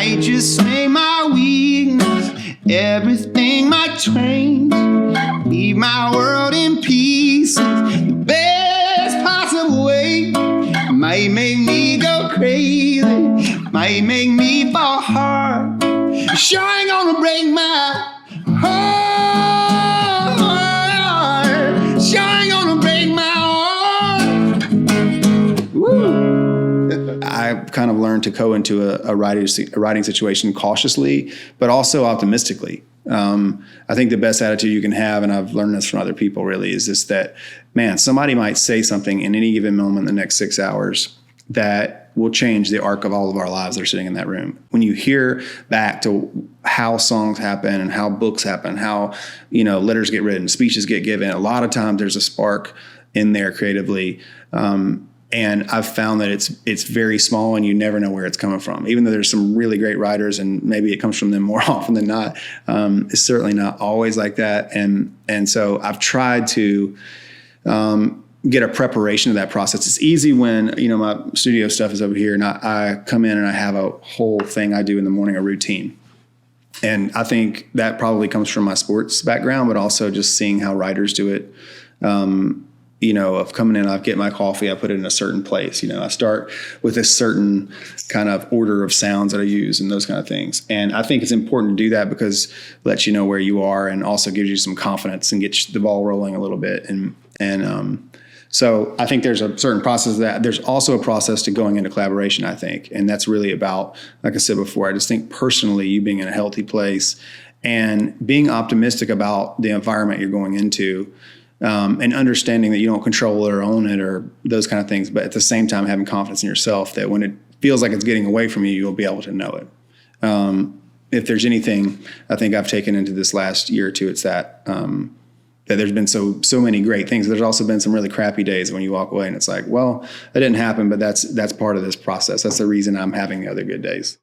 might just make my weakness everything might change. Leave my world in pieces the best possible way. Might make me go crazy, might make me fall hard. Sure ain't gonna break my heart. Sure ain't gonna break my heart. Woo. I kind of learned to go into a writing situation cautiously, but also optimistically. I think the best attitude you can have, and I've learned this from other people really, is just that, man, somebody might say something in any given moment in the next 6 hours that will change the arc of all of our lives that are sitting in that room. When you hear back to how songs happen and how books happen, how, letters get written, speeches get given, a lot of times there's a spark in there creatively. And I've found that it's very small and you never know where it's coming from. Even though there's some really great writers and maybe it comes from them more often than not, it's certainly not always like that. And so I've tried to get a preparation of that process. It's easy when, my studio stuff is over here and I come in and I have a whole thing I do in the morning, a routine. And I think that probably comes from my sports background, but also just seeing how writers do it. Of coming in, I get my coffee, I put it in a certain place. I start with a certain kind of order of sounds that I use and those kind of things. And I think it's important to do that because it lets you know where you are and also gives you some confidence and gets the ball rolling a little bit. So I think there's a certain process of that. There's also a process to going into collaboration, I think. And that's really about, like I said before, I just think personally you being in a healthy place and being optimistic about the environment you're going into. And understanding that you don't control it or own it or those kind of things, but at the same time having confidence in yourself that when it feels like it's getting away from you, you'll be able to know it. If there's anything I think I've taken into this last year or two, it's that there's been so many great things. There's also been some really crappy days when you walk away and it's like, well, that didn't happen, but that's part of this process. That's the reason I'm having the other good days.